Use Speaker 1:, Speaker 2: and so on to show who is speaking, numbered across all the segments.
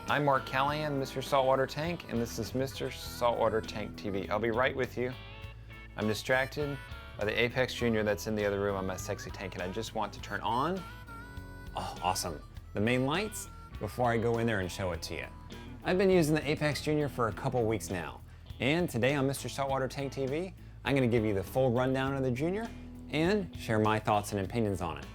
Speaker 1: I'm Mark Callahan, Mr. Saltwater Tank, and this is Mr. Saltwater Tank TV. I'll be right with you. I'm distracted by the Apex Junior that's in the other room on my sexy tank, and I just want to turn on, oh, awesome, the main lights before I go in there and show it to you. I've been using the Apex Junior for a couple weeks now, and today on Mr. Saltwater Tank TV, I'm going to give you the full rundown of the Junior and share my thoughts and opinions on it.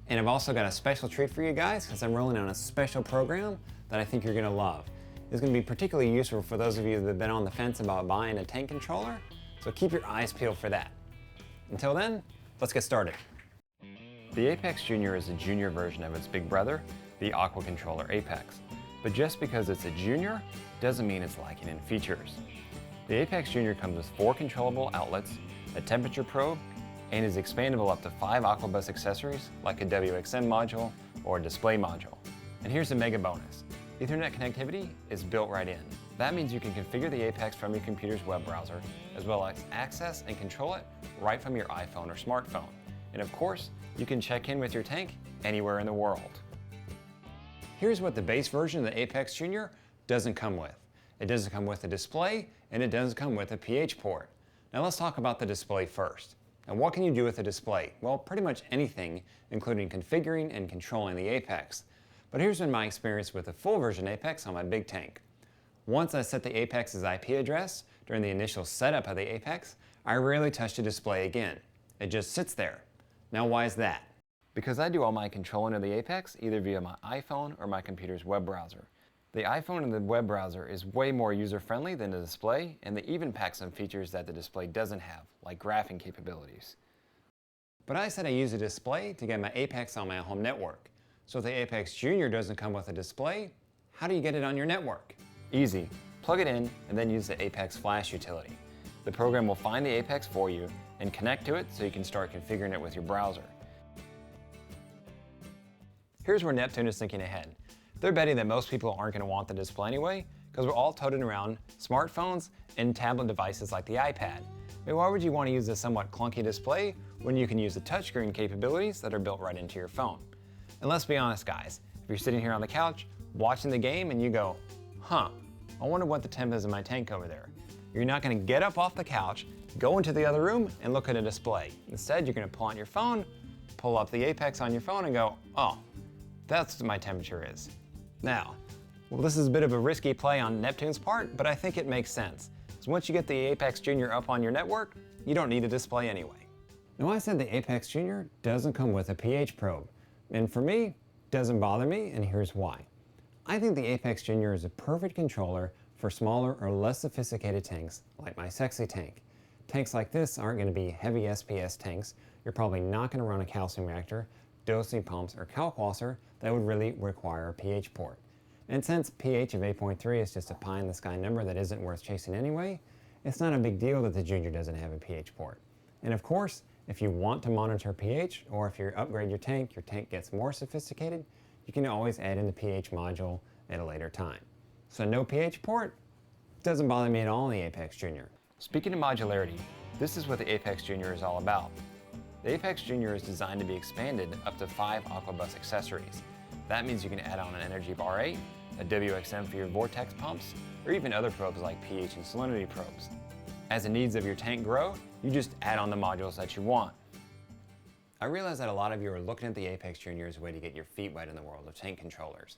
Speaker 1: And I've also got a special treat for you guys because I'm rolling out a special program that I think you're going to love. It's going to be particularly useful for those of you that have been on the fence about buying a tank controller, so keep your eyes peeled for that. Until then, let's get started. The Apex Junior is a junior version of its big brother, the Aqua Controller Apex. But just because it's a junior doesn't mean it's lacking in features. The Apex Junior comes with 4 controllable outlets, a temperature probe, and is expandable up to 5 Aquabus accessories like a WXM module or a display module. And here's a mega bonus. Ethernet connectivity is built right in. That means you can configure the Apex from your computer's web browser, as well as access and control it right from your iPhone or smartphone. And of course, you can check in with your tank anywhere in the world. Here's what the base version of the Apex Junior doesn't come with. It doesn't come with a display, and it doesn't come with a pH port. Now let's talk about the display first. And what can you do with a display? Well, pretty much anything, including configuring and controlling the Apex. But here's been my experience with the full version Apex on my big tank. Once I set the Apex's IP address during the initial setup of the Apex, I rarely touch the display again. It just sits there. Now why is that? Because I do all my controlling of the Apex either via my iPhone or my computer's web browser. The iPhone and the web browser is way more user-friendly than the display, and they even pack some features that the display doesn't have, like graphing capabilities. But I said I use a display to get my Apex on my home network. So if the Apex Junior doesn't come with a display, how do you get it on your network? Easy. Plug it in and then use the Apex Flash utility. The program will find the Apex for you and connect to it so you can start configuring it with your browser. Here's where Neptune is thinking ahead. They're betting that most people aren't going to want the display anyway, because we're all toting around smartphones and tablet devices like the iPad. I mean, why would you want to use a somewhat clunky display when you can use the touchscreen capabilities that are built right into your phone? And let's be honest, guys, if you're sitting here on the couch watching the game and you go, I wonder what the temp is in my tank over there. You're not going to get up off the couch, go into the other room, and look at a display. Instead, you're going to pull out your phone, pull up the Apex on your phone, and go, oh, that's what my temperature is. Now, well, this is a bit of a risky play on Neptune's part, but I think it makes sense. Because once you get the Apex Junior up on your network, you don't need a display anyway. Now, I said the Apex Junior doesn't come with a pH probe. And for me, doesn't bother me, and here's why. I think the Apex Junior is a perfect controller for smaller or less sophisticated tanks like my sexy tank. Tanks like this aren't going to be heavy SPS tanks. You're probably not going to run a calcium reactor, dosing pumps, or kalkwasser that would really require a pH port. And since pH of 8.3 is just a pie-in-the-sky number that isn't worth chasing anyway, it's not a big deal that the Junior doesn't have a pH port. And of course, if you want to monitor pH, or if you upgrade your tank gets more sophisticated, you can always add in the pH module at a later time. So no pH port doesn't bother me at all in the Apex Junior. Speaking of modularity, this is what the Apex Junior is all about. The Apex Junior is designed to be expanded up to 5 Aquabus accessories. That means you can add on an Energy Bar 8, a WXM for your vortex pumps, or even other probes like pH and salinity probes. As the needs of your tank grow, you just add on the modules that you want. I realize that a lot of you are looking at the Apex Junior as a way to get your feet wet in the world of tank controllers.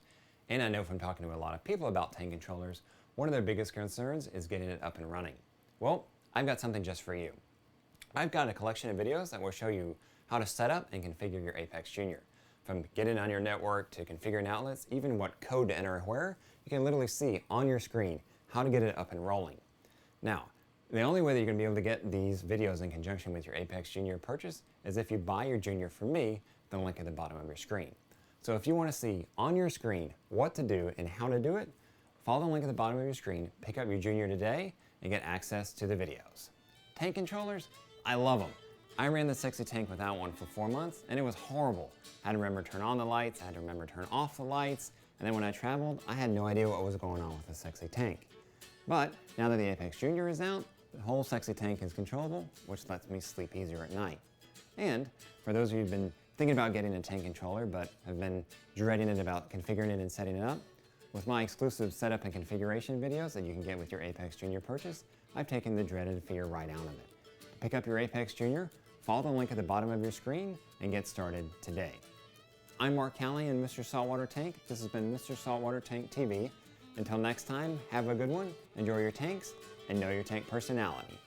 Speaker 1: And I know from talking to a lot of people about tank controllers, one of their biggest concerns is getting it up and running. Well, I've got something just for you. I've got a collection of videos that will show you how to set up and configure your Apex Junior. From getting on your network to configuring outlets, even what code to enter and where, you can literally see on your screen how to get it up and rolling. Now, the only way that you're going to be able to get these videos in conjunction with your Apex Junior purchase is if you buy your Junior from me, the link at the bottom of your screen. So if you want to see on your screen what to do and how to do it, follow the link at the bottom of your screen, pick up your Junior today, and get access to the videos. Tank controllers, I love them. I ran the sexy tank without one for 4 months, and it was horrible. I had to remember to turn on the lights, I had to remember to turn off the lights, and then when I traveled, I had no idea what was going on with the sexy tank. But now that the Apex Junior is out, the whole sexy tank is controllable, which lets me sleep easier at night. And for those of you who've been thinking about getting a tank controller but have been dreading it about configuring it and setting it up, With my exclusive setup and configuration videos that you can get with your Apex Junior purchase, I've taken the dreaded fear right out of it. To pick up your Apex Junior, follow the link at the bottom of your screen and get started today. I'm Mark Callie and Mr. Saltwater Tank. This has been Mr. Saltwater Tank TV. Until next time, have a good one, enjoy your tanks, and know your tank personality.